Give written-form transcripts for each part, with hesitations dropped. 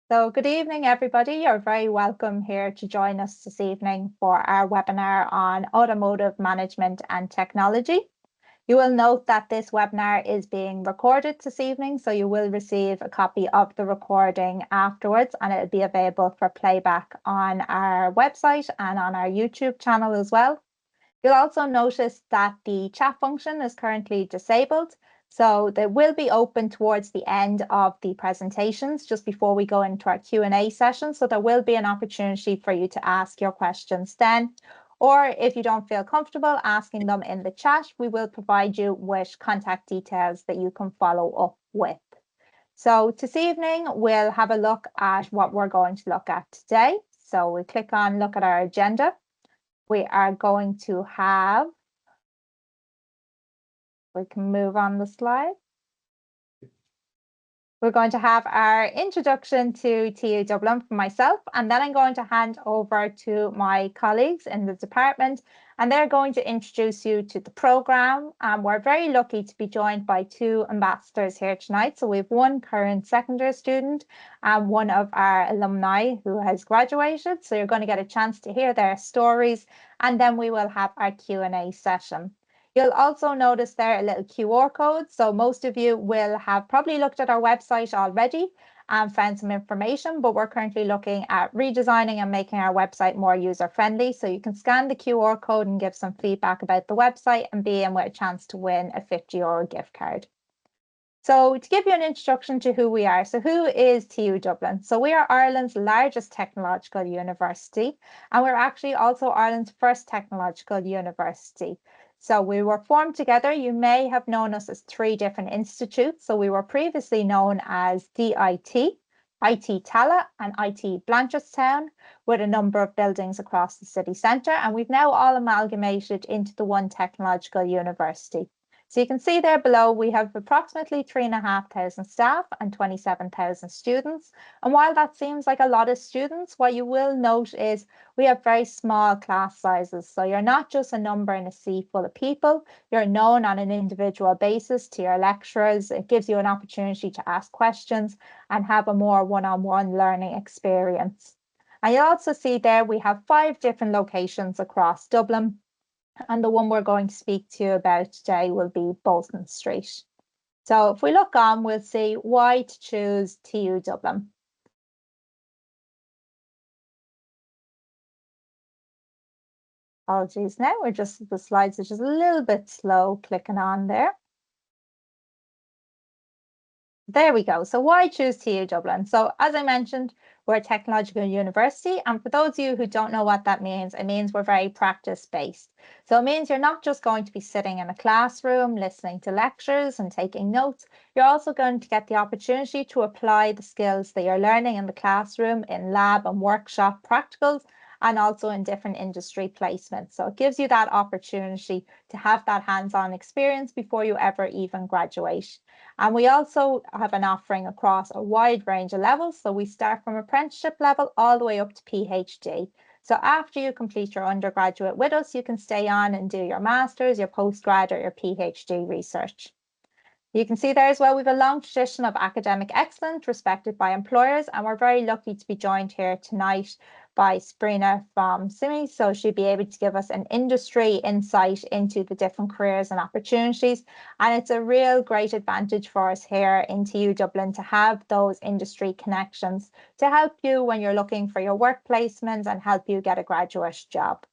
So good evening, everybody. You're very welcome here to join us this evening for our webinar on Automotive Management and Technology. You will note that this webinar is being recorded this evening, so you will receive a copy of the recording afterwards, and it'll be available for playback on our website and on our YouTube channel as well. You'll also notice that the chat function is currently disabled, so they will be open towards the end of the presentations, just before we go into our Q&A session. So there will be an opportunity for you to ask your questions then. Or if you don't feel comfortable asking them in the chat, we will provide you with contact details that you can follow up with. So this evening, we'll have a look at what we're going to look at today. So we click on look at our agenda. We are going to have, we can move on the slide. We're going to have our introduction to TU Dublin for myself, and then I'm going to hand over to my colleagues in the department, and they're going to introduce you to the programme. We're very lucky to be joined by two ambassadors here tonight. So we have one current secondary student and one of our alumni who has graduated. So you're going to get a chance to hear their stories, and then we will have our Q&A session. You'll also notice there a little QR code. So most of you will have probably looked at our website already and found some information, but we're currently looking at redesigning and making our website more user-friendly. So you can scan the QR code and give some feedback about the website and be in with a chance to win a €50 gift card. So to give you an introduction to who we are, so who is TU Dublin? So we are Ireland's largest technological university, and we're actually also Ireland's first technological university. So we were formed together. You may have known us as three different institutes. So we were previously known as DIT, IT Tala, and IT Blanchardstown, with a number of buildings across the city centre. And we've now all amalgamated into the one technological university. So you can see there below, we have approximately 3,500 staff and 27,000 students. And while that seems like a lot of students, what you will note is we have very small class sizes. So you're not just a number in a sea full of people, you're known on an individual basis to your lecturers. It gives you an opportunity to ask questions and have a more one-on-one learning experience. And you'll also see there we have 5 different locations across Dublin. And the one we're going to speak to you about today will be Bolton Street. So if we look on, we'll see why to choose TU Dublin. Apologies now, the slides are just a little bit slow clicking on there. There we go. So why choose TU Dublin? So as I mentioned, we're a technological university. And for those of you who don't know what that means, it means we're very practice-based. So it means you're not just going to be sitting in a classroom, listening to lectures and taking notes. You're also going to get the opportunity to apply the skills that you're learning in the classroom in lab and workshop practicals, and also in different industry placements. So it gives you that opportunity to have that hands-on experience before you ever even graduate. And we also have an offering across a wide range of levels. So we start from apprenticeship level all the way up to PhD. So after you complete your undergraduate with us, you can stay on and do your master's, your postgrad, or your PhD research. You can see there as well, we have a long tradition of academic excellence respected by employers, and we're very lucky to be joined here tonight by Sabrina from SIMI. So she'll be able to give us an industry insight into the different careers and opportunities. And it's a real great advantage for us here in TU Dublin to have those industry connections to help you when you're looking for your work placements and help you get a graduate job.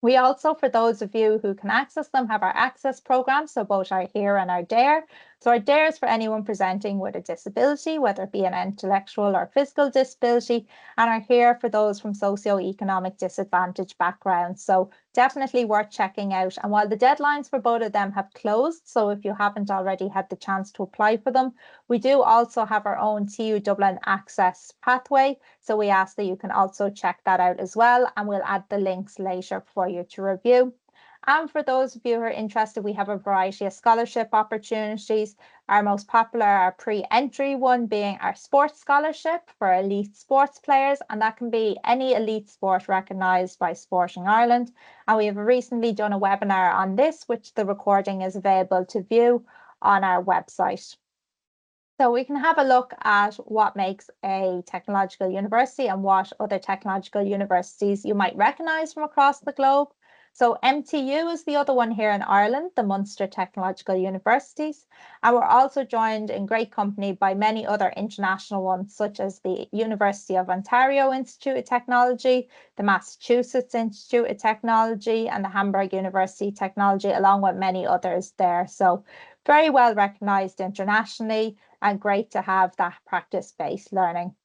We also, for those of you who can access them, have our access program, so both our HERE and our DARE. So our DARE is for anyone presenting with a disability, whether it be an intellectual or physical disability, and our HERE for those from socio-economic disadvantaged backgrounds. So definitely worth checking out. And while the deadlines for both of them have closed, so if you haven't already had the chance to apply for them, we do also have our own TU Dublin access pathway. So we ask that you can also check that out as well, and we'll add the links later for you to review. And for those of you who are interested, we have a variety of scholarship opportunities. Our most popular, our pre-entry one being our sports scholarship for elite sports players, and that can be any elite sport recognised by Sporting Ireland. And we have recently done a webinar on this, which the recording is available to view on our website. So we can have a look at what makes a technological university and what other technological universities you might recognise from across the globe. So MTU is the other one here in Ireland, the Munster Technological Universities. And we're also joined in great company by many other international ones, such as the University of Ontario Institute of Technology, the Massachusetts Institute of Technology, and the Hamburg University of Technology, along with many others there. So very well recognised internationally, and great to have that practice-based learning.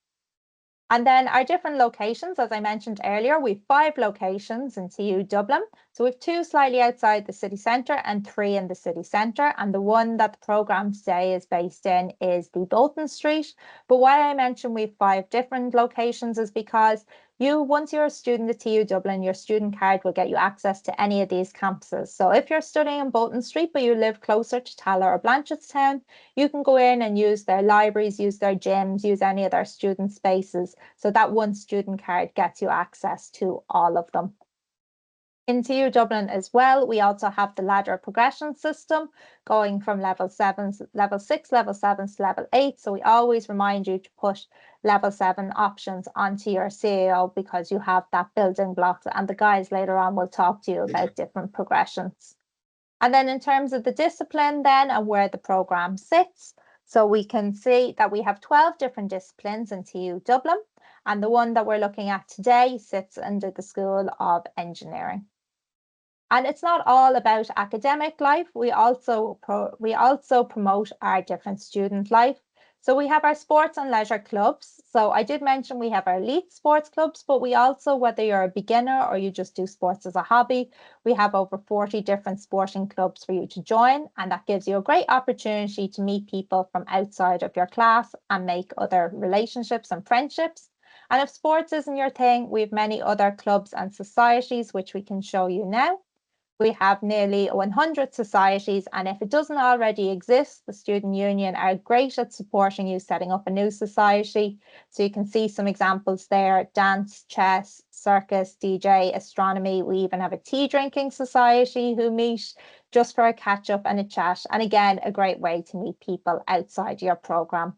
And then our different locations, as I mentioned earlier, we've 5 locations in TU Dublin. So we've 2 slightly outside the city centre and 3 in the city centre. And the one that the programme today is based in is the Bolton Street. But why I mentioned we've 5 different locations is because once you're a student at TU Dublin, your student card will get you access to any of these campuses. So if you're studying in Bolton Street, but you live closer to Tala or Blanchardstown, you can go in and use their libraries, use their gyms, use any of their student spaces. So that one student card gets you access to all of them. In TU Dublin as well, we also have the ladder progression system going from level 7, level 6, level 7 to level 8. So we always remind you to put level 7 options onto your CAO because you have that building blocks, and the guys later on will talk to you about different progressions. And then in terms of the discipline then and where the programme sits, so we can see that we have 12 different disciplines in TU Dublin, and the one that we're looking at today sits under the School of Engineering. And it's not all about academic life. We also promote our different student life. So we have our sports and leisure clubs. So I did mention we have our elite sports clubs, but we also, whether you're a beginner or you just do sports as a hobby, we have over 40 different sporting clubs for you to join. And that gives you a great opportunity to meet people from outside of your class and make other relationships and friendships. And if sports isn't your thing, we have many other clubs and societies, which we can show you now. We have nearly 100 societies, and if it doesn't already exist, the Student Union are great at supporting you setting up a new society. So you can see some examples there: dance, chess, circus, DJ, astronomy. We even have a tea drinking society who meet just for a catch up and a chat. And again, a great way to meet people outside your programme.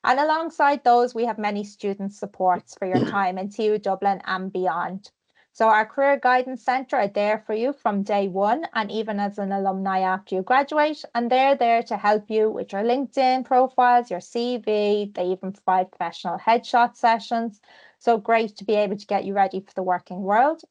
And alongside those, we have many student supports for your time in TU Dublin and beyond. So our Career Guidance Centre are there for you from day one and even as an alumni after you graduate. And they're there to help you with your LinkedIn profiles, your CV. They even provide professional headshot sessions. So great to be able to get you ready for the working world.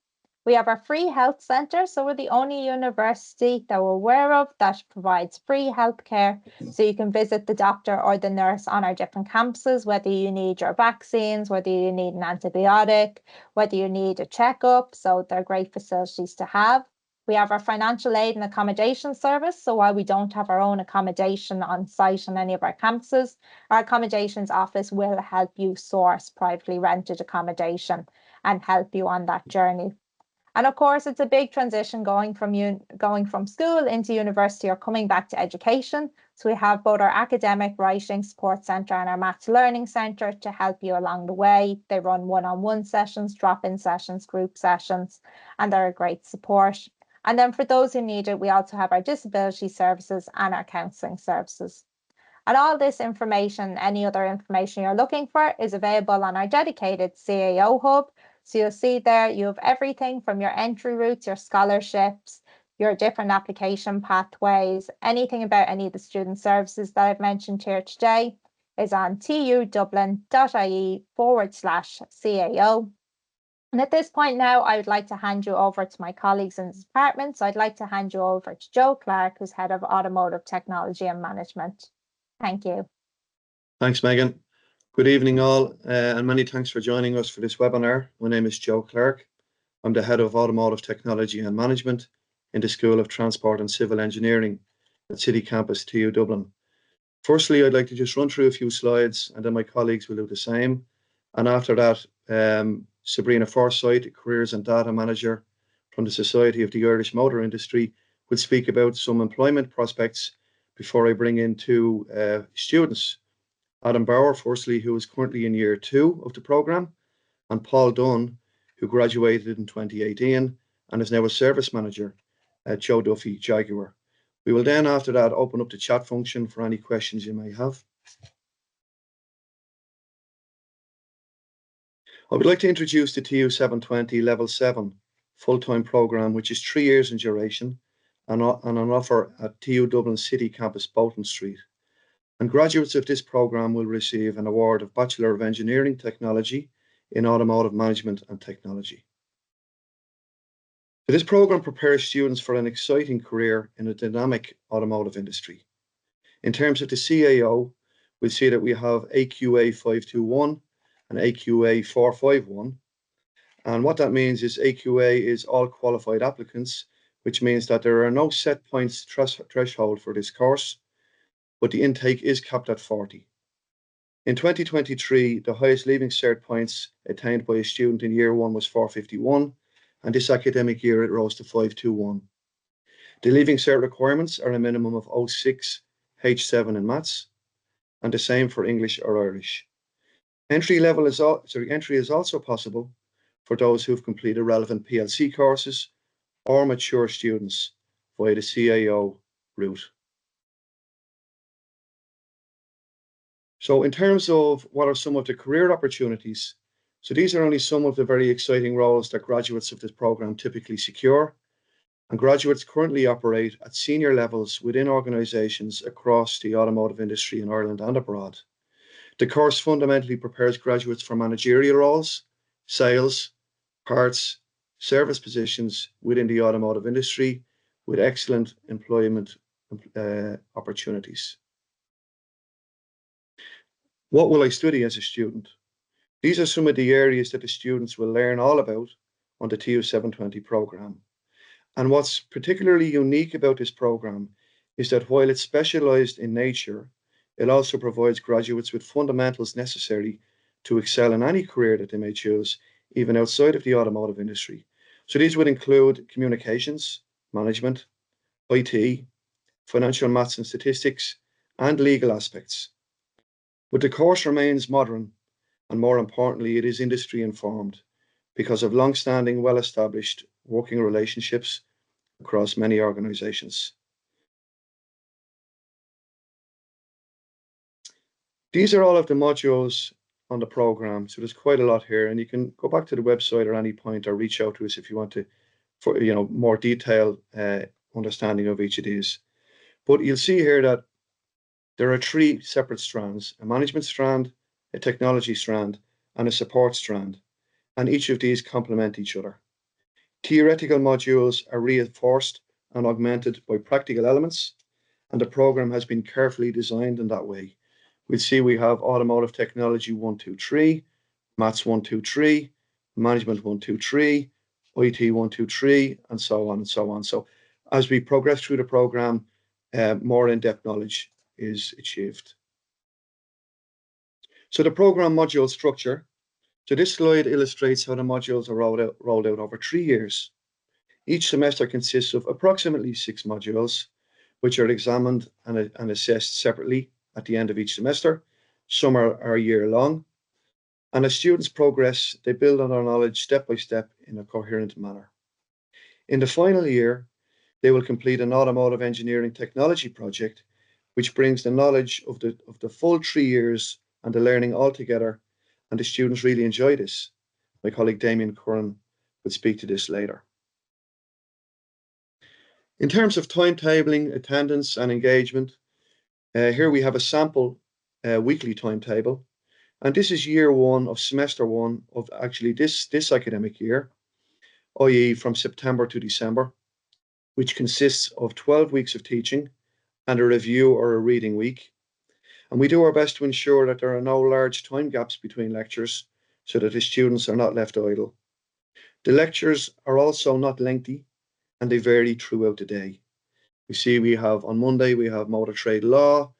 We have our free health centre. So we're the only university that we're aware of that provides free healthcare. So you can visit the doctor or the nurse on our different campuses, whether you need your vaccines, whether you need an antibiotic, whether you need a checkup. So they're great facilities to have. We have our financial aid and accommodation service. So while we don't have our own accommodation on site on any of our campuses, our accommodations office will help you source privately rented accommodation and help you on that journey. And of course, it's a big transition going from school into university or coming back to education. So we have both our academic writing support centre and our maths learning centre to help you along the way. They run one-on-one sessions, drop-in sessions, group sessions, and they're a great support. And then for those who need it, we also have our disability services and our counselling services. And all this information, any other information you're looking for, is available on our dedicated CAO hub. So you'll see there you have everything from your entry routes, your scholarships, your different application pathways, anything about any of the student services that I've mentioned here today is on tudublin.ie/CAO. And at this point now, I would like to hand you over to my colleagues in the department. So I'd like to hand you over to Joe Clark, who's Head of Automotive Technology and Management. Thank you. Thanks, Megan. Good evening, all, and many thanks for joining us for this webinar. My name is Joe Clark. I'm the Head of Automotive Technology and Management in the School of Transport and Civil Engineering at City Campus TU Dublin. Firstly, I'd like to just run through a few slides, and then my colleagues will do the same. And after that, Sabrina Forsyth, Careers and Data Manager from the Society of the Irish Motor Industry, will speak about some employment prospects before I bring in 2 students. Adam Bauer, firstly, who is currently in year 2 of the programme, and Paul Dunn, who graduated in 2018 and is now a service manager at Joe Duffy Jaguar. We will then, after that, open up the chat function for any questions you may have. I would like to introduce the TU 720 Level 7 full-time programme, which is 3 years in duration and on offer at TU Dublin City Campus, Bolton Street. And graduates of this programme will receive an award of Bachelor of Engineering Technology in Automotive Management and Technology. So this programme prepares students for an exciting career in a dynamic automotive industry. In terms of the CAO, we'll see that we have AQA 521 and AQA 451. And what that means is AQA is all qualified applicants, which means that there are no set points threshold for this course, but the intake is capped at 40. In 2023, the highest leaving cert points attained by a student in year one was 451, and this academic year it rose to 521. The leaving cert requirements are a minimum of 06 H7 in maths, and the same for English or Irish. Entry is also possible for those who've completed relevant PLC courses or mature students via the CAO route. So in terms of what are some of the career opportunities, so these are only some of the very exciting roles that graduates of this program typically secure. And graduates currently operate at senior levels within organizations across the automotive industry in Ireland and abroad. The course fundamentally prepares graduates for managerial roles, sales, parts, service positions within the automotive industry with excellent employment opportunities. What will I study as a student? These are some of the areas that the students will learn all about on the TU 720 programme. And what's particularly unique about this programme is that while it's specialised in nature, it also provides graduates with fundamentals necessary to excel in any career that they may choose, even outside of the automotive industry. So these would include communications, management, IT, financial maths and statistics, and legal aspects. But the course remains modern, and more importantly, it is industry informed because of long-standing, well-established working relationships across many organizations. These are all of the modules on the program, so there's quite a lot here, and you can go back to the website at any point or reach out to us if you want to, for more detailed understanding of each of these. But you'll see here that there are 3 separate strands: a management strand, a technology strand, and a support strand, and each of these complement each other. Theoretical modules are reinforced and augmented by practical elements, and the program has been carefully designed in that way. We'll see we have Automotive Technology 1, 2, 3, Maths 1, 2, 3, Management 1, 2, 3, IT 1, 2, 3, and so on and so on. So as we progress through the program, more in-depth knowledge is achieved. So the program module structure. So this slide illustrates how the modules are rolled out over 3 years. Each semester consists of approximately 6 modules, which are examined and assessed separately at the end of each semester. Some are a year long. And as students progress, they build on their knowledge step by step in a coherent manner. In the final year, they will complete an automotive engineering technology project, which brings the knowledge of the full 3 years and the learning all together. And the students really enjoy this. My colleague Damien Curran will speak to this later. In terms of timetabling, attendance, and engagement, here we have a sample weekly timetable. And this is year one of semester one of actually this academic year, i.e. from September to December, which consists of 12 weeks of teaching and a review or a reading week. And we do our best to ensure that there are no large time gaps between lectures so that the students are not left idle. The lectures are also not lengthy and they vary throughout the day. We see we have on Monday, we have motor trade law,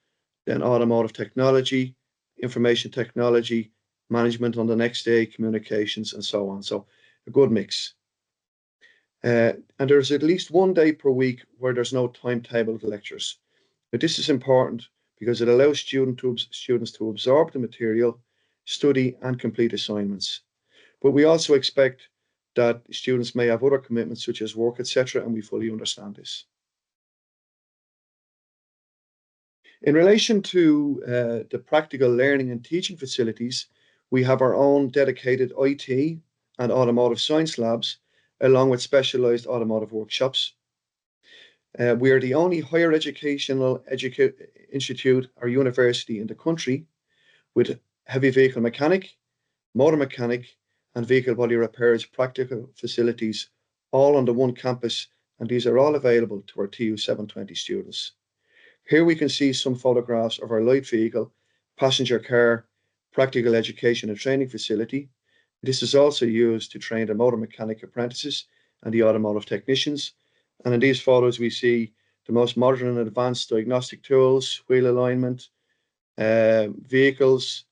then automotive technology, information technology, management on the next day, communications, and so on. So a good mix. And there's at least 1 day per week where there's no timetable of the lectures. But this is important because it allows students to absorb the material, study, and complete assignments. But we also expect that students may have other commitments such as work, etc., and we fully understand this. In relation to the practical learning and teaching facilities, we have our own dedicated IT and automotive science labs, along with specialised automotive workshops. We are the only higher educational institute or university in the country with heavy vehicle mechanic, motor mechanic, and vehicle body repairs practical facilities all on the one campus, and these are all available to our TU 720 students. Here we can see some photographs of our light vehicle, passenger car, practical education and training facility. This is also used to train the motor mechanic apprentices and the automotive technicians. And in these photos, we see the most modern and advanced diagnostic tools, wheel alignment, vehicles,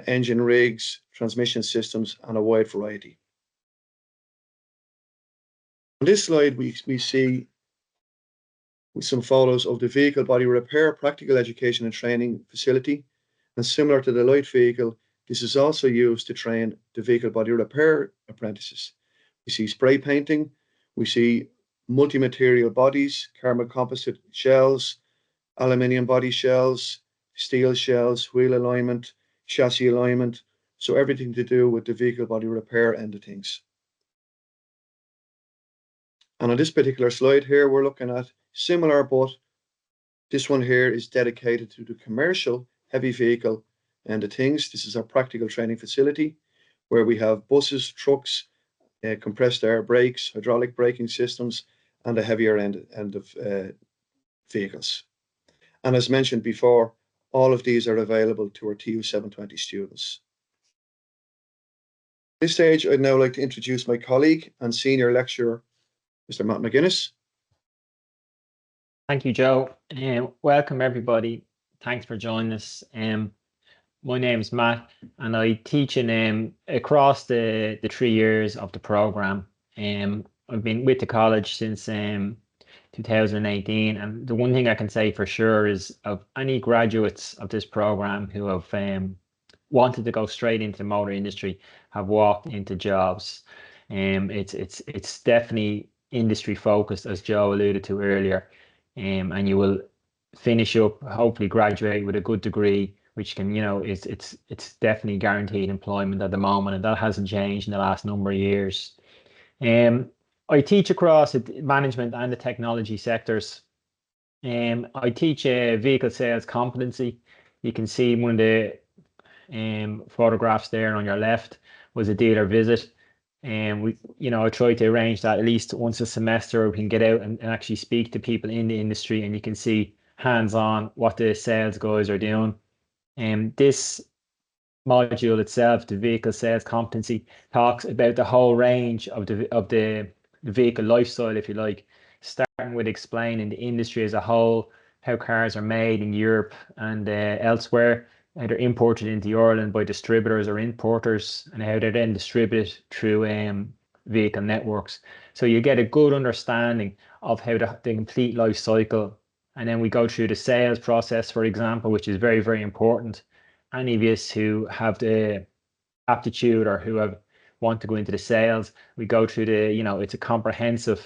engine rigs, transmission systems, and a wide variety. On this slide, we see some photos of the vehicle body repair practical education and training facility. And similar to the light vehicle, this is also used to train the vehicle body repair apprentices. We see spray painting, we see multi-material bodies, carbon composite shells, aluminium body shells, steel shells, wheel alignment, chassis alignment. So everything to do with the vehicle body repair end of things. And on this particular slide here, we're looking at similar, but this one here is dedicated to the commercial heavy vehicle end of things. This is our practical training facility where we have buses, trucks, compressed air brakes, hydraulic braking systems, and a heavier end of vehicles. And as mentioned before, all of these are available to our TU 720 students. At this stage, I'd now like to introduce my colleague and senior lecturer, Mr. Matt McGuinness. Thank you, Joe. Welcome, everybody. Thanks for joining us. My name is Matt, and I teach across the 3 years of the program. I've been with the college since 2018, and the one thing I can say for sure is of any graduates of this program who have wanted to go straight into the motor industry have walked into jobs. It's definitely industry focused, as Joe alluded to earlier, and you will finish up, hopefully graduate with a good degree, which can, it's definitely guaranteed employment at the moment, and that hasn't changed in the last number of years. I teach across the management and the technology sectors. I teach vehicle sales competency. You can see one of the photographs there on your left was a dealer visit. And I try to arrange that at least once a semester. We can get out and actually speak to people in the industry, and you can see hands-on what the sales guys are doing. And this module itself, the vehicle sales competency, talks about the whole range of the vehicle lifestyle, if you like, starting with explaining the industry as a whole, how cars are made in Europe and elsewhere, how they're imported into Ireland by distributors or importers, and how they're then distributed through vehicle networks. So you get a good understanding of how the complete life cycle. And then we go through the sales process, for example, which is very, very important. Any of us who have the aptitude or who want to go into the sales, we go through it's a comprehensive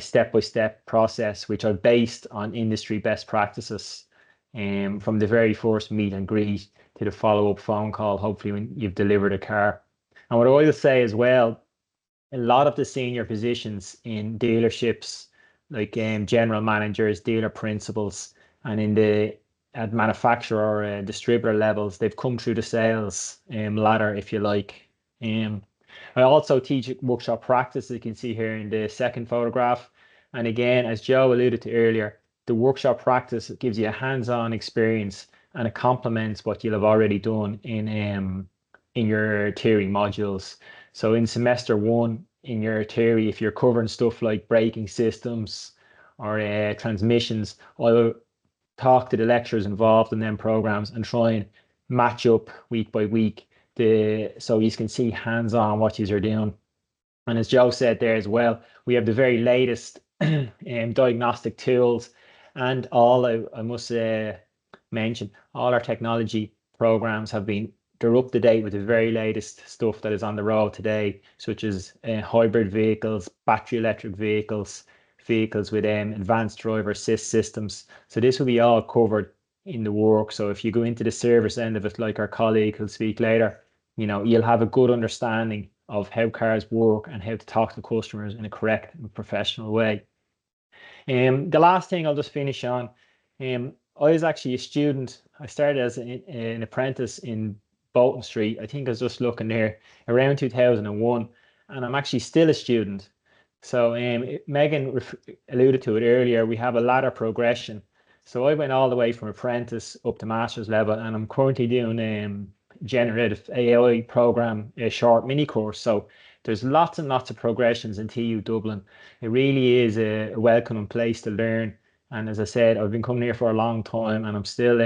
step-by-step process, which are based on industry best practices, from the very first meet and greet to the follow-up phone call, hopefully when you've delivered a car. And what I will say as well, a lot of the senior positions in dealerships, like general managers, dealer principals, and at manufacturer or distributor levels, they've come through the sales ladder, if you like. I also teach workshop practice, as you can see here in the second photograph. And again, as Joe alluded to earlier, the workshop practice gives you a hands-on experience, and it complements what you'll have already done in your theory modules. So in semester 1, in your theory, if you're covering stuff like braking systems or transmissions, I'll talk to the lecturers involved in them programs and try and match up week by week so you can see hands-on what you are doing. And as Joe said there as well, we have the very latest diagnostic tools, and I must mention, all our technology programs they're up to date with the very latest stuff that is on the road today, such as hybrid vehicles, battery electric vehicles, vehicles with advanced driver assist systems. So this will be all covered in the work. So if you go into the service end of it, like our colleague who'll speak later, you'll have a good understanding of how cars work and how to talk to customers in a correct and professional way. The last thing I'll just finish on, I was actually a student. I started as an apprentice in Bolton Street. I think I was just looking there around 2001, and I'm actually still a student. So Megan alluded to it earlier. We have a ladder progression. So I went all the way from apprentice up to master's level, and I'm currently doing generative AI program, a short mini course. So there's lots and lots of progressions in TU Dublin. It really is a welcoming place to learn. And as I said, I've been coming here for a long time, and I'm still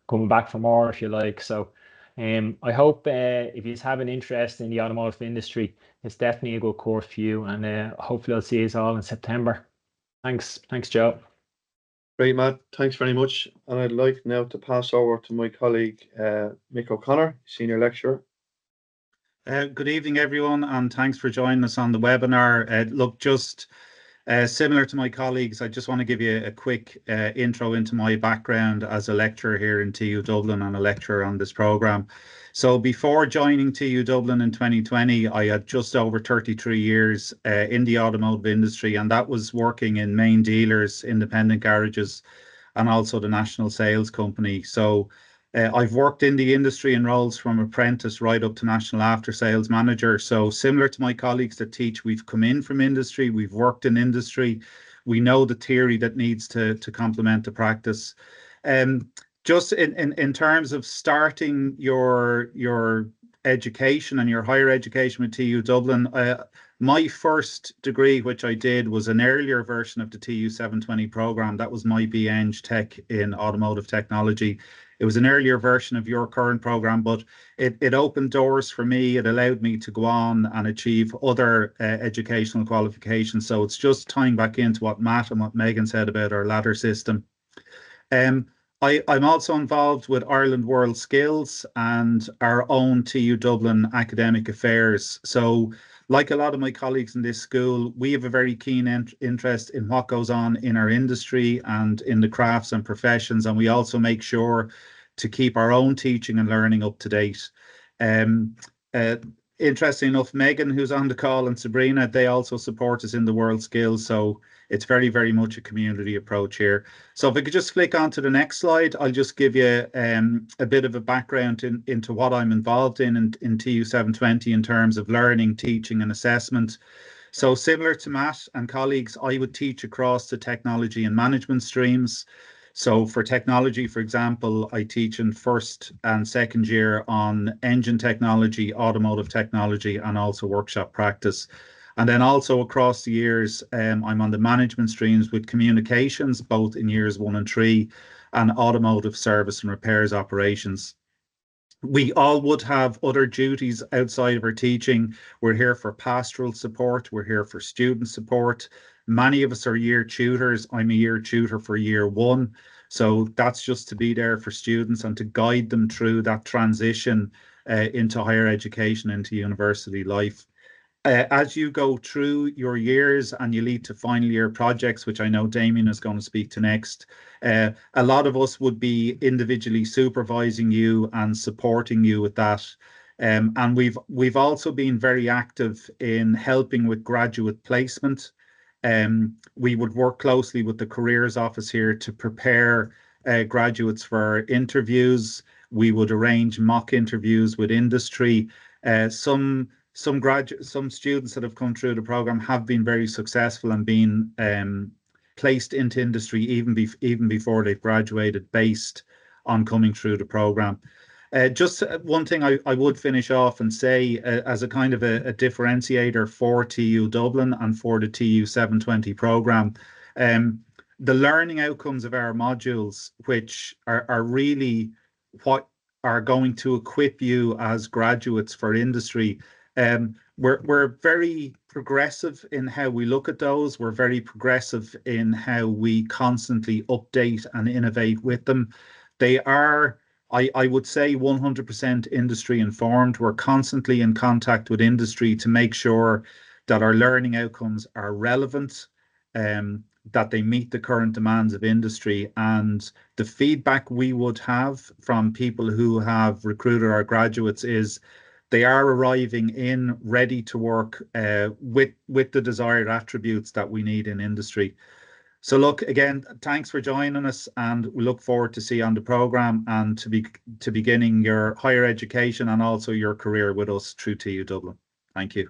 coming back for more, if you like. So I hope if you have an interest in the automotive industry, it's definitely a good course for you. And hopefully I'll see you all in September. Thanks, Joe. Great, Matt. Thanks very much. And I'd like now to pass over to my colleague, Mick O'Connor, Senior Lecturer. Good evening, everyone, and thanks for joining us on the webinar. Look, just similar to my colleagues, I just want to give you a quick intro into my background as a lecturer here in TU Dublin and a lecturer on this programme. So before joining TU Dublin in 2020, I had just over 33 years in the automotive industry, and that was working in main dealers, independent garages, and also the national sales company. So I've worked in the industry in roles from apprentice right up to national after sales manager. So similar to my colleagues that teach, we've come in from industry, we've worked in industry, we know the theory that needs to complement the practice. Just in terms of starting your education and your higher education with TU Dublin, my first degree, which I did, was an earlier version of the TU 720 programme. That was my BEng Tech in Automotive Technology. It was an earlier version of your current programme, but it opened doors for me. It allowed me to go on and achieve other educational qualifications. So it's just tying back into what Matt and what Megan said about our ladder system. I'm also involved with Ireland World Skills and our own TU Dublin academic affairs. So like a lot of my colleagues in this school, we have a very keen interest in what goes on in our industry and in the crafts and professions. And we also make sure to keep our own teaching and learning up to date. Interesting enough, Megan, who's on the call, and Sabrina, they also support us in the World Skills. So it's very, very much a community approach here. So if I could just flick on to the next slide, I'll just give you a bit of a background into what I'm involved in TU 720 in terms of learning, teaching and assessment. So similar to Matt and colleagues, I would teach across the technology and management streams. So for technology, for example, I teach in first and second year on engine technology, automotive technology, and also workshop practice. And then also across the years, I'm on the management streams with communications, both in years 1 and 3, and automotive service and repairs operations. We all would have other duties outside of our teaching. We're here for pastoral support. We're here for student support. Many of us are year tutors. I'm a year tutor for year 1. So that's just to be there for students and to guide them through that transition into higher education, into university life. As you go through your years and you lead to final year projects, which I know Damien is going to speak to next, a lot of us would be individually supervising you and supporting you with that. And we've also been very active in helping with graduate placement. We would work closely with the careers office here to prepare graduates for interviews. We would arrange mock interviews with industry. Some students that have come through the program have been very successful and been placed into industry even before they've graduated, based on coming through the program. Just one thing I would finish off and say as a kind of a differentiator for TU Dublin and for the TU 720 program, the learning outcomes of our modules, which are really what are going to equip you as graduates for industry. We're very progressive in how we look at those. We're very progressive in how we constantly update and innovate with them. They are, I would say, 100% industry informed. We're constantly in contact with industry to make sure that our learning outcomes are relevant, that they meet the current demands of industry. And the feedback we would have from people who have recruited our graduates is they are arriving in ready to work with the desired attributes that we need in industry. So look, again, thanks for joining us, and we look forward to see you on the programme and to beginning your higher education and also your career with us through TU Dublin. Thank you.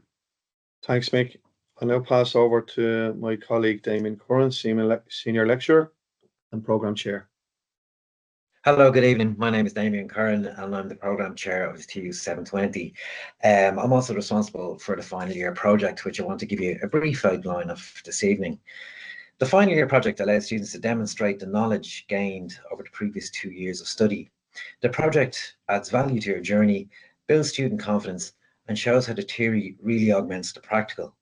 Thanks, Mick. I'll now pass over to my colleague Damien Curran, Senior Lecturer and Programme Chair. Hello, good evening. My name is Damien Curran and I'm the Programme Chair of TU 720. I'm also responsible for the final year project, which I want to give you a brief outline of this evening. The final year project allows students to demonstrate the knowledge gained over the previous 2 years of study. The project adds value to your journey, builds student confidence, and shows how the theory really augments the practical.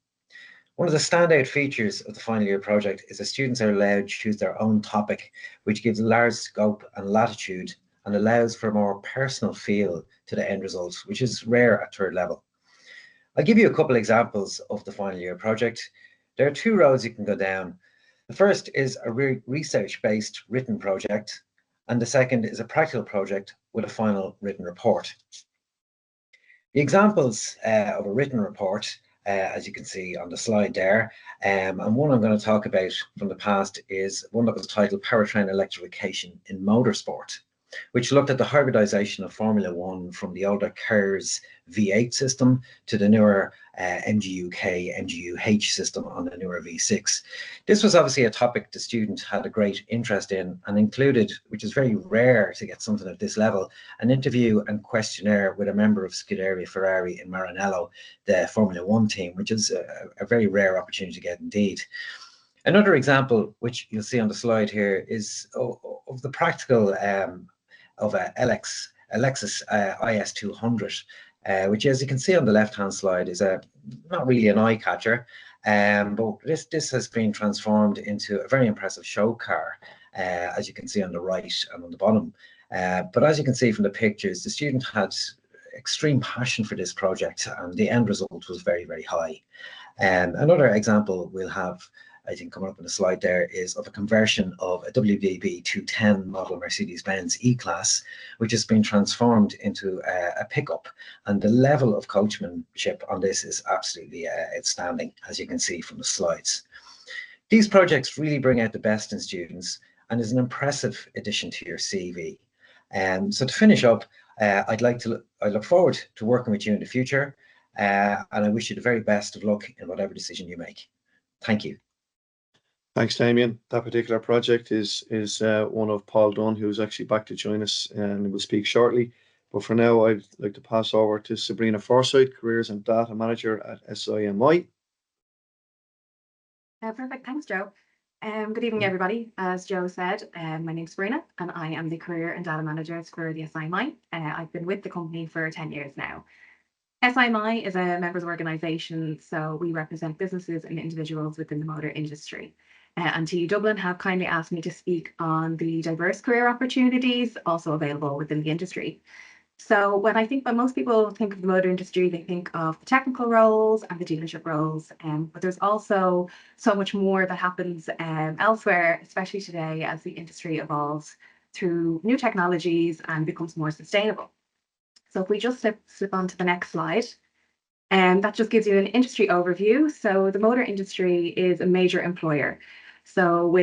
One of the standout features of the final year project is that students are allowed to choose their own topic, which gives large scope and latitude and allows for a more personal feel to the end result, which is rare at third level. I'll give you a couple examples of the final year project. There are 2 roads you can go down. The first is a research-based written project, and the second is a practical project with a final written report. The examples of a written report, as you can see on the slide there, and one I'm going to talk about from the past is one that was titled Powertrain Electrification in Motorsport, which looked at the hybridization of Formula One from the older KERS V8 system to the newer MGU-K, MGU-H system on the newer V6. This was obviously a topic the student had a great interest in and included, which is very rare to get something at this level, an interview and questionnaire with a member of Scuderia Ferrari in Maranello, the Formula One team, which is a very rare opportunity to get indeed. Another example, which you'll see on the slide here, is of the practical of a Lexus IS200, which, as you can see on the left-hand slide, is not really an eye catcher, but this has been transformed into a very impressive show car, as you can see on the right and on the bottom. But as you can see from the pictures, the student had extreme passion for this project, and the end result was very, very high. Another example we'll have, I think, coming up in the slide there, is of a conversion of a WDB 210 model Mercedes-Benz E-Class, which has been transformed into a pickup. And the level of coachmanship on this is absolutely outstanding, as you can see from the slides. These projects really bring out the best in students and is an impressive addition to your CV. So to finish up, I look forward to working with you in the future, and I wish you the very best of luck in whatever decision you make. Thank you. Thanks, Damien. That particular project is one of Paul Dunn, who's actually back to join us and will speak shortly. But for now, I'd like to pass over to Sabrina Forsyth, Careers and Data Manager at SIMI. Perfect. Thanks, Joe. Good evening, everybody. As Joe said, my name's Sabrina, and I am the Career and Data Manager for the SIMI. I've been with the company for 10 years now. SIMI is a members organisation, so we represent businesses and individuals within the motor industry. And TU Dublin have kindly asked me to speak on the diverse career opportunities also available within the industry. So when most people think of the motor industry, they think of the technical roles and the dealership roles, but there's also so much more that happens elsewhere, especially today as the industry evolves through new technologies and becomes more sustainable. So if we just slip on to the next slide, that just gives you an industry overview. So the motor industry is a major employer. So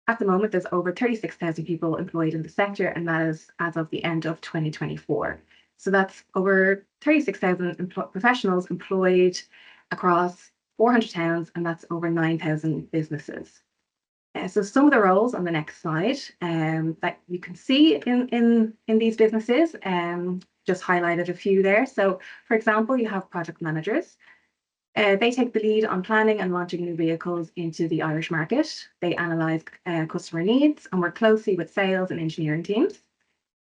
at the moment, there's over 36,000 people employed in the sector, and that is as of the end of 2024. So that's over 36,000 professionals employed across 400 towns, and that's over 9,000 businesses. So some of the roles on the next slide that you can see in these businesses, just highlighted a few there. So, for example, you have project managers. They take the lead on planning and launching new vehicles into the Irish market. They analyse customer needs and work closely with sales and engineering teams.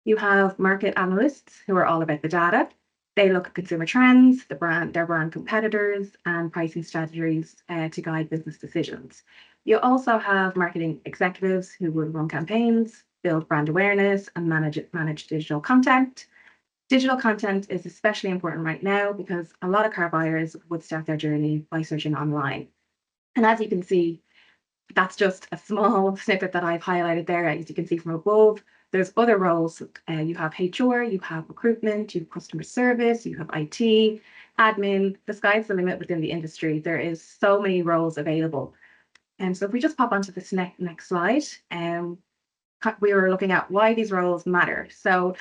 You have market analysts who are all about the data. They look at consumer trends, their brand competitors, and pricing strategies to guide business decisions. You also have marketing executives who would run campaigns, build brand awareness, and manage digital content. Digital content is especially important right now because a lot of car buyers would start their journey by searching online. And as you can see, That's just a small snippet that I've highlighted there, as you can see from above. There's other roles. You have HR, you have recruitment, you have customer service, you have IT, admin. The sky's the limit within the industry. There is so many roles available. And so if we just pop onto this next slide, we were looking at why these roles matter. So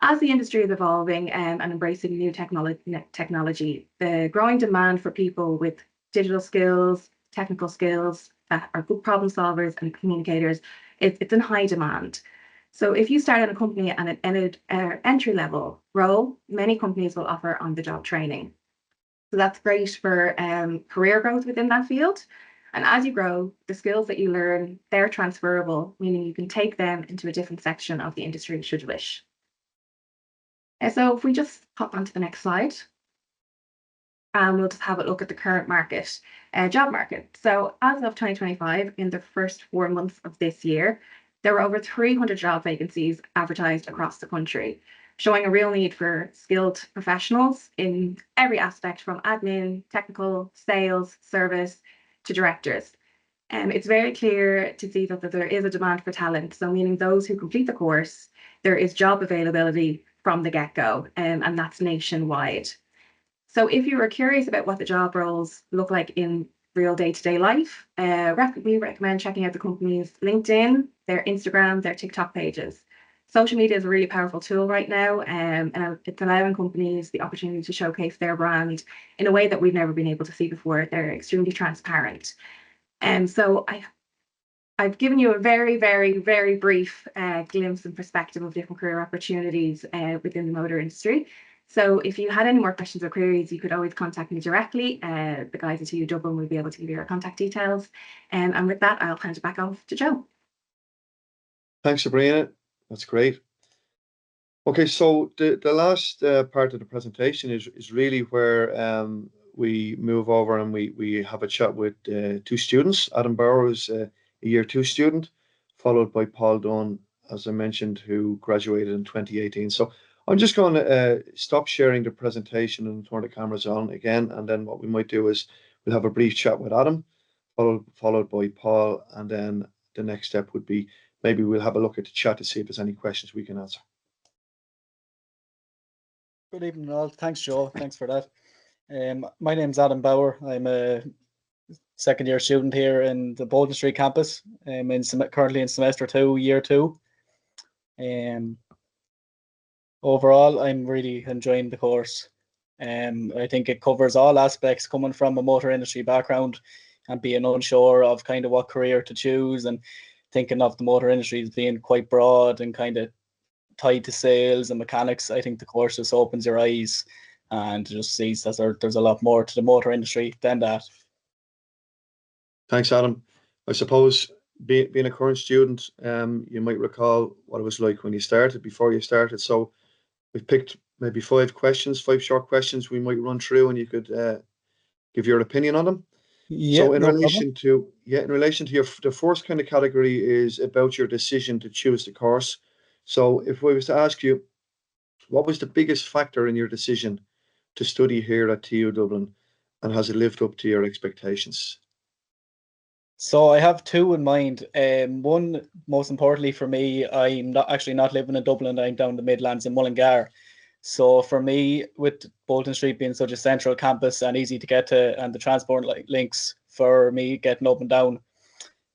as the industry is evolving and embracing new technology, the growing demand for people with digital skills, technical skills that are good problem solvers and communicators, it's in high demand. So if you start at a company at an entry level role, many companies will offer on-the-job training. So that's great for career growth within that field. And as you grow, the skills that you learn, they're transferable, meaning you can take them into a different section of the industry should you wish. And so if we just pop onto the next slide, we'll just have a look at the current market, job market. So as of 2025, in the first 4 months of this year, there were over 300 job vacancies advertised across the country, showing a real need for skilled professionals in every aspect from admin, technical, sales, service to directors. It's very clear to see that there is a demand for talent. So meaning those who complete the course, there is job availability from the get-go, and that's nationwide. So if you were curious about what the job roles look like in real day-to-day life, we recommend checking out the company's LinkedIn, their Instagram, their TikTok pages. Social media is a really powerful tool right now, and it's allowing companies the opportunity to showcase their brand in a way that we've never been able to see before. They're extremely transparent. And so I've given you a very, very, very brief glimpse and perspective of different career opportunities within the motor industry. So if you had any more questions or queries, you could always contact me directly. The guys at TU Dublin will be able to give you our contact details. And with that, I'll hand it back off to Joe. Thanks, Sabrina. That's great. Okay, so the last part of the presentation is really where we move over and we have a chat with two students. Adam Bauer is a year 2 student, followed by Paul Dunn, as I mentioned, who graduated in 2018. So I'm just going to stop sharing the presentation and turn the cameras on again. And then what we might do is we'll have a brief chat with Adam, followed by Paul. And then the next step would be maybe we'll have a look at the chat to see if there's any questions we can answer. Good evening all. Thanks, Joe. Thanks for that. My name's Adam Bauer. I'm a second year student here in the Bolton Street campus. I'm currently in semester 2, year 2. Overall, I'm really enjoying the course. I think it covers all aspects, coming from a motor industry background and being unsure of kind of what career to choose, and thinking of the motor industry as being quite broad and kind of tied to sales and mechanics. I think the course just opens your eyes and just sees that there's a lot more to the motor industry than that. Thanks, Adam. I suppose being a current student, you might recall what it was like when you started, before you started. So we've picked maybe 5 short questions we might run through, and you could give your opinion on them. Yeah, so in no relation to the first kind of category is about your decision to choose the course. So if we was to ask you, what was the biggest factor in your decision to study here at TU Dublin, and has it lived up to your expectations? So I have 2 in mind. One, most importantly for me, I'm not living in Dublin. I'm down the Midlands in Mullingar. So for me, with Bolton Street being such a central campus and easy to get to, and the transport links for me getting up and down,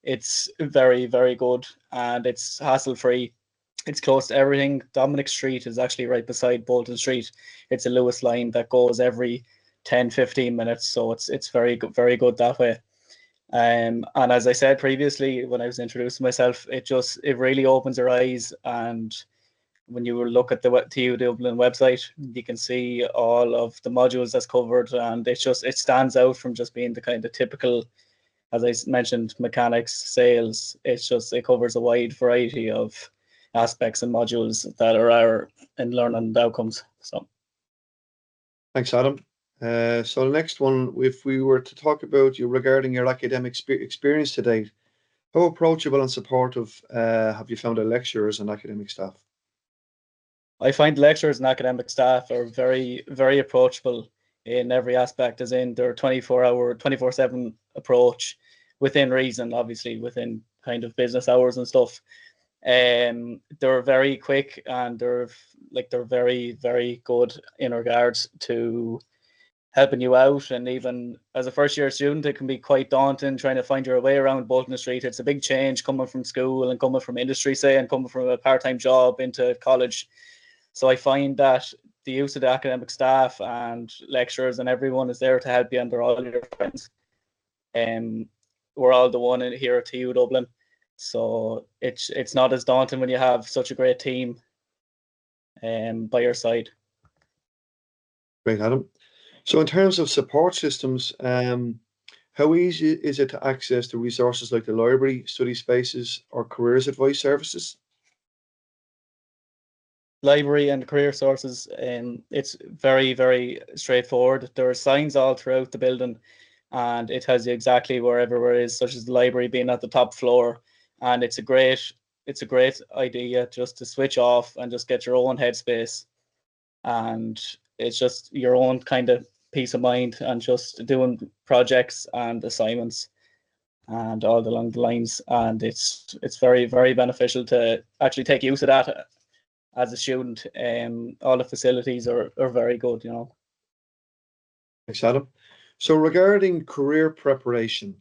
it's very, very good, and it's hassle-free. It's close to everything. Dominic Street is actually right beside Bolton Street. It's a Lewis line that goes every 10-15 minutes, so it's very good that way. And as I said previously when I was introducing myself, it really opens your eyes. And when you look at the TU Dublin website, you can see all of the modules that's covered, and it stands out from just being the kind of typical, as I mentioned, mechanics, sales. It covers a wide variety of aspects and modules that are in learning outcomes. So thanks, Adam. So the next one, if we were to talk about you regarding your academic experience to date, how approachable and supportive have you found the lecturers and academic staff? I find lecturers and academic staff are very, very approachable in every aspect, as in their 24/7 approach within reason, obviously within kind of business hours and stuff. They're very quick, and they're very, very good in regards to helping you out. And even as a first year student, it can be quite daunting trying to find your way around Bolton Street. It's a big change coming from school and coming from industry, say, and coming from a part-time job into college. So I find that the use of the academic staff and lecturers and everyone is there to help you, and they're all your friends. We're all the one here at TU Dublin. So it's not as daunting when you have such a great team by your side. Great, Adam. So in terms of support systems, how easy is it to access the resources like the library, study spaces, or careers advice services? Library and career sources, it's very, very straightforward. There are signs all throughout the building, and it tells you exactly where everywhere is, such as the library being at the top floor. And it's a great idea just to switch off and just get your own headspace, and it's just your own kind of peace of mind, and just doing projects and assignments and all along the lines. And it's very, very beneficial to actually take use of that as a student. All the facilities are very good, you know. Thanks, Adam. So regarding career preparation,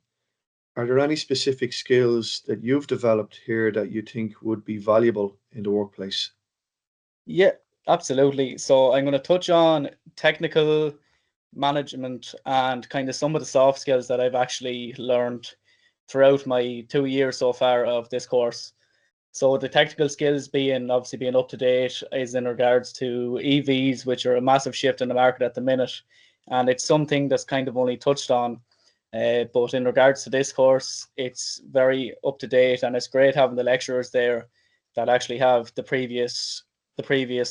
are there any specific skills that you've developed here that you think would be valuable in the workplace? Yeah, absolutely. So I'm going to touch on technical management and kind of some of the soft skills that I've actually learned throughout my 2 years so far of this course. So the technical skills being up to date is in regards to EVs, which are a massive shift in the market at the minute. And it's something that's kind of only touched on. But in regards to this course, it's very up to date, and it's great having the lecturers there that actually have the previous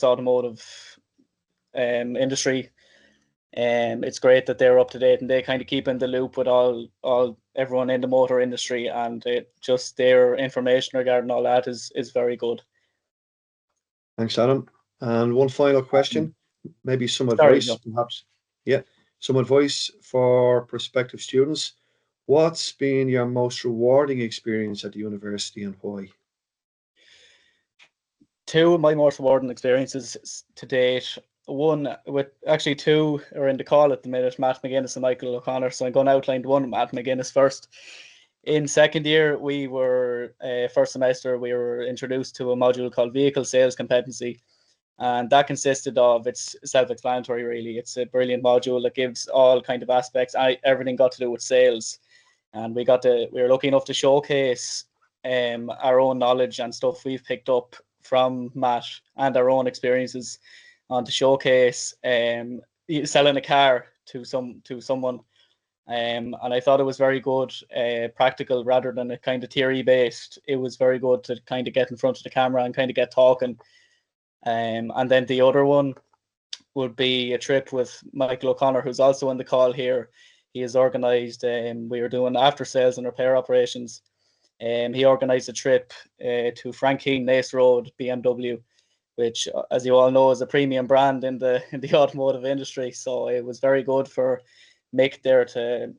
automotive industry. It's great that they're up to date, and they kind of keep in the loop with everyone in the motor industry, and just their information regarding all that is very good. Thanks, Adam. And one final question, maybe some Sorry, advice, no. perhaps. Yeah, some advice for prospective students. What's been your most rewarding experience at the university, and why? Two of my most rewarding experiences to date. One with actually two are in the call at the minute, Matt McGuinness and Michael O'Connor. So I'm going to outline one, Matt McGuinness first. In second year, first semester, we were introduced to a module called Vehicle Sales Competency. And that consisted of, it's self-explanatory really. It's a brilliant module that gives all kind of aspects, everything got to do with sales. And we were lucky enough to showcase our own knowledge and stuff we've picked up from Matt and our own experiences on to showcase selling a car to someone. And I thought it was very good, practical rather than a kind of theory based. It was very good to kind of get in front of the camera and kind of get talking. And then the other one would be a trip with Michael O'Connor, who's also on the call here. He has organised, we were doing after sales and repair operations. He organised a trip to Franklin Nace Road BMW, which, as you all know, is a premium brand in the automotive industry. So it was very good for Mick there to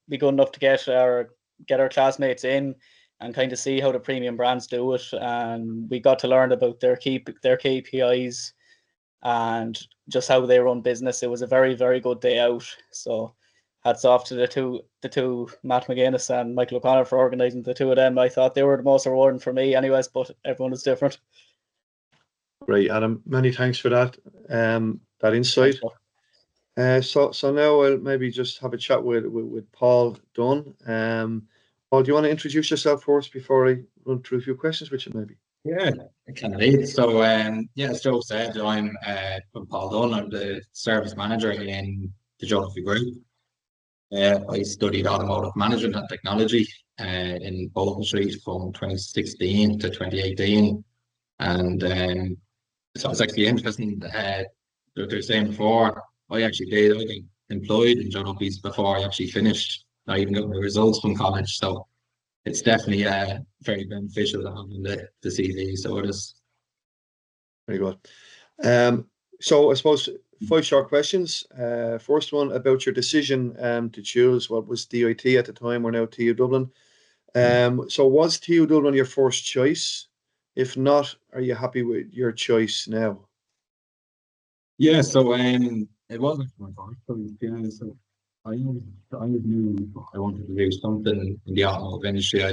be good enough to get our classmates in and kind of see how the premium brands do it. And we got to learn about their KPIs and just how they run business. It was a very, very good day out. So hats off to the two Matt McGuinness and Michael O'Connor for organising the two of them. I thought they were the most rewarding for me anyways, but everyone is different. Great, Adam. Many thanks for that insight. So now I'll maybe just have a chat with Paul Dunn. Paul, do you want to introduce yourself first before I run through a few questions with you, maybe? Yeah, I can indeed. So, as Joe said, I'm Paul Dunn. I'm the service manager in the Geography Group. I studied Automotive Management and Technology in Bolton Street from 2016 to 2018. And so it's actually interesting that they're saying before, I got employed in Geographies before I actually finished. I even got my results from college. So it's definitely very beneficial to having the CV. So it is. Very good. So I suppose 5 short questions. First one about your decision to choose what was DIT at the time or now TU Dublin. So was TU Dublin your first choice? If not, are you happy with your choice now? Yeah, so it wasn't my first choice. Yeah, so I always knew I wanted to do something in the automotive industry. I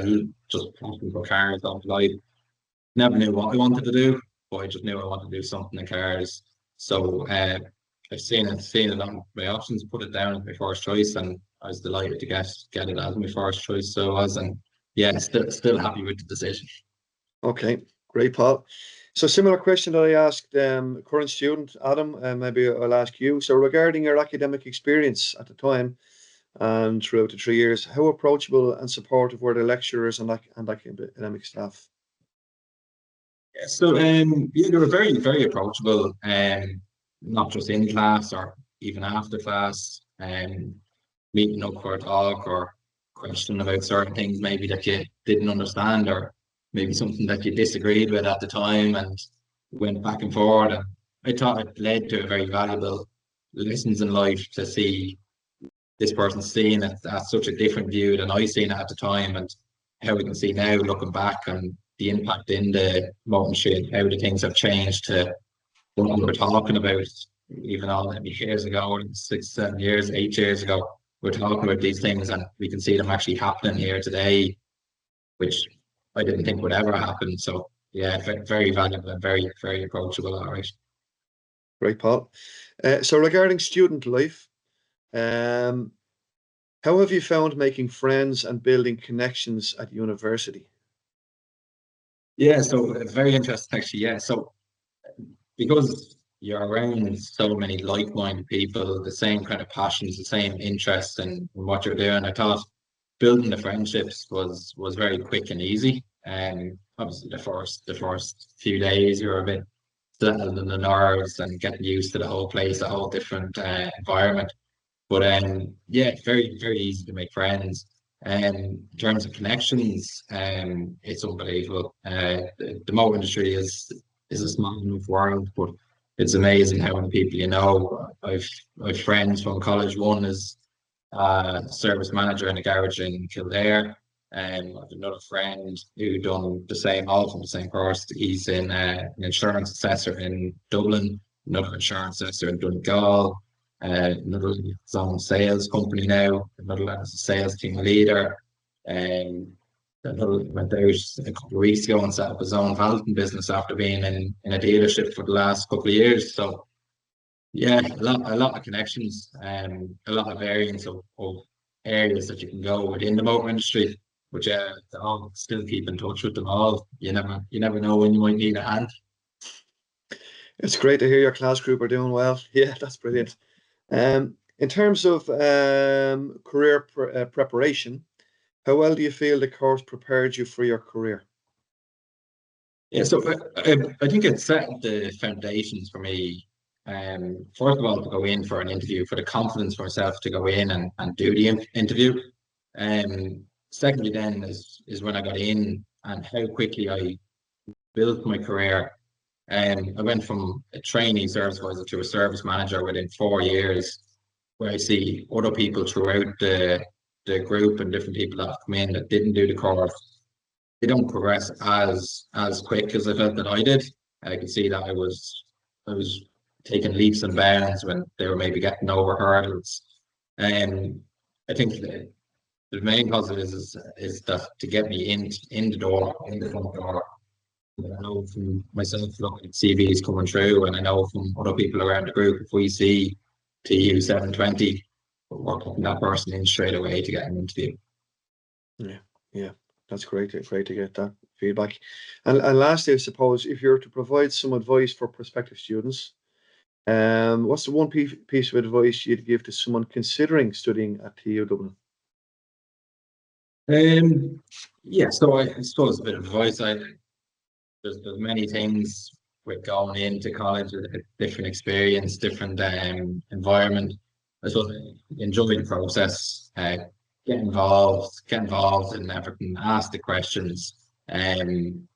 just passion for cars all my life. Never knew what I wanted to do, but I just knew I wanted to do something in cars. So I've seen it on my options, put it down as my first choice, and I was delighted to get it as my first choice. So I was, and yeah, still happy with the decision. Okay, great, Paul. So similar question that I asked current student Adam, and maybe I'll ask you. So regarding your academic experience at the time and throughout the 3 years, how approachable and supportive were the lecturers and academic staff? Yeah, so yeah, they were very approachable, not just in class or even after class, meeting up for a talk or question about certain things maybe that you didn't understand or maybe something that you disagreed with at the time and went back and forward. And I thought it led to a very valuable lessons in life to see this person seeing it at such a different view than I seen it at the time, and how we can see now looking back and the impact in the motor industry and how the things have changed to what we were talking about even all that years ago, 6, 7 years, 8 years ago. We're talking about these things and we can see them actually happening here today, which I didn't think would ever happen. So yeah, very valuable and very approachable. All right. Great, Paul. So regarding student life, how have you found making friends and building connections at university? Yeah, so very interesting actually. Yeah, so because you're around so many like-minded people, the same kind of passions, the same interests in what you're doing, I thought building the friendships was very quick and easy. And obviously the first few days you're a bit settled in the nerves and getting used to the whole place, a whole different environment. But yeah, very easy to make friends. In terms of connections, it's unbelievable. The motor industry is a small enough world, but it's amazing how many people you know. I've friends from college. One is service manager in a garage in Kildare. I've another friend who done the same, all from the same course. He's in an insurance assessor in Dublin, another insurance assessor in Donegal, another his own sales company now, another as a sales team leader. Another went out a couple of weeks ago and set up his own Valton business after being in a dealership for the last couple of years. So yeah, a lot of connections, a lot of variants of areas that you can go within the motor industry, which I'll still keep in touch with them all. You never know when you might need a hand. It's great to hear your class group are doing well. Yeah, that's brilliant. In terms of career preparation, how well do you feel the course prepared you for your career? Yeah, so I think it set the foundations for me. First of all, to go in for an interview, for the confidence for myself to go in and do the interview. Secondly, then is when I got in and how quickly I built my career. I went from a trainee service advisor to a service manager within 4 years, where I see other people throughout the group and different people that have come in that didn't do the course. They don't progress as quick as I felt that I did. I could see that I was taking leaps and bounds when they were maybe getting over hurdles. I think the main positive is that to get me in the door, in the front door. I know from myself looking at CVs coming through, and I know from other people around the group, if we see TU 720, we're putting that person in straight away to get an interview. Yeah, that's great. Great to get that feedback. And lastly, I suppose if you're to provide some advice for prospective students, what's the one piece of advice you'd give to someone considering studying at TU Dublin? Yeah, so I suppose a bit of advice. There's many things with going into college, a different experience, different environment. I suppose enjoy the process, get involved in everything, ask the questions, and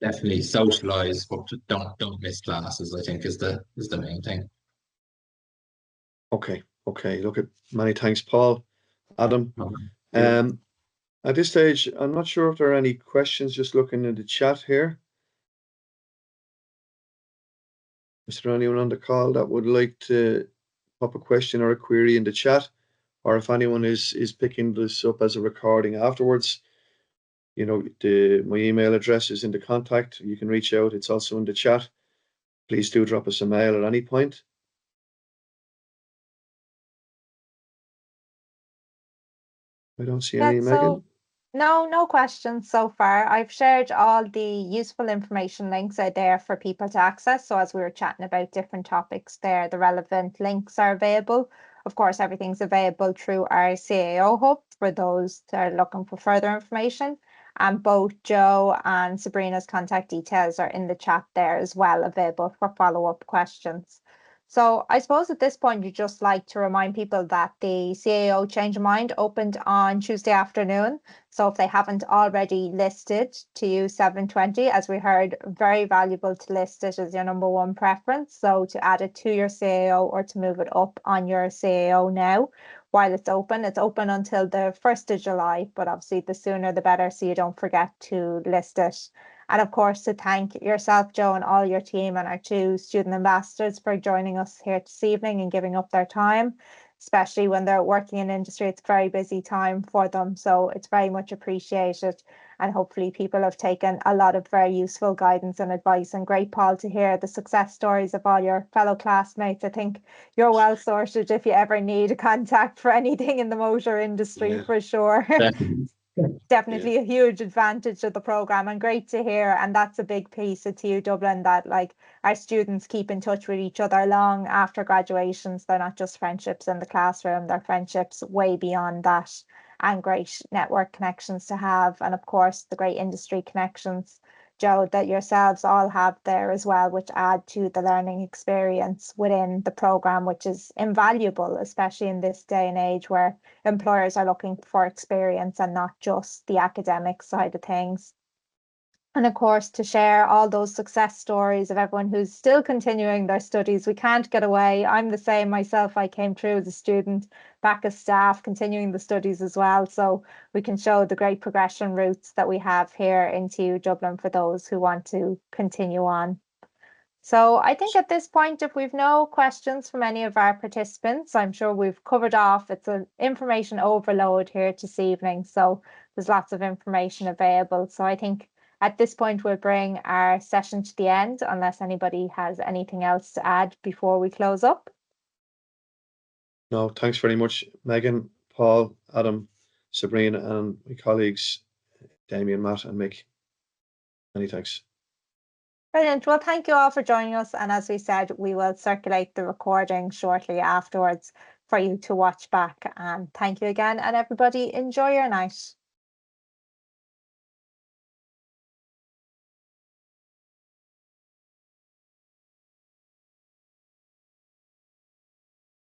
definitely socialize, but don't miss classes. I think is the main thing. Okay. Look, many thanks, Paul, Adam. Yeah. At this stage, I'm not sure if there are any questions. Just looking in the chat here. Is there anyone on the call that would like to pop a question or a query in the chat? Or if anyone is picking this up as a recording afterwards, you know, my email address is in the contact. You can reach out. It's also in the chat. Please do drop us a mail at any point. I don't see any, Megan. No questions so far. I've shared all the useful information links out there for people to access. So as we were chatting about different topics there, the relevant links are available. Of course, everything's available through our CAO hub for those that are looking for further information. And both Joe and Sabrina's contact details are in the chat there as well, available for follow-up questions. So I suppose at this point, you'd just like to remind people that the CAO Change of Mind opened on Tuesday afternoon. So if they haven't already listed to use 720, as we heard, very valuable to list it as your number one preference. So to add it to your CAO or to move it up on your CAO now while it's open until the 1st of July, but obviously the sooner the better, so you don't forget to list it. And of course, to thank yourself, Joe, and all your team and our 2 student ambassadors for joining us here this evening and giving up their time, especially when they're working in industry. It's a very busy time for them. So it's very much appreciated. And hopefully people have taken a lot of very useful guidance and advice. And great, Paul, to hear the success stories of all your fellow classmates. I think you're well sorted if you ever need a contact for anything in the motor industry, for sure. Definitely a huge advantage of the program, and great to hear. And that's a big piece of TU Dublin, that like our students keep in touch with each other long after graduations. They're not just friendships in the classroom, they're friendships way beyond that, and great network connections to have. And of course, the great industry connections, Joe, that yourselves all have there as well, which add to the learning experience within the program, which is invaluable, especially in this day and age where employers are looking for experience and not just the academic side of things. And of course, to share all those success stories of everyone who's still continuing their studies. We can't get away. I'm the same myself. I came through as a student, back as staff, continuing the studies as well. So we can show the great progression routes that we have here in TU Dublin for those who want to continue on. So I think at this point, if we've no questions from any of our participants, I'm sure we've covered off. It's an information overload here this evening, so there's lots of information available. So I think at this point, we'll bring our session to the end, unless anybody has anything else to add before we close up. No, thanks very much, Megan, Paul, Adam, Sabrina, and my colleagues, Damien, Matt, and Mick. Many thanks. Brilliant. Well, thank you all for joining us. And as we said, we will circulate the recording shortly afterwards for you to watch back. And thank you again. And everybody, enjoy your night.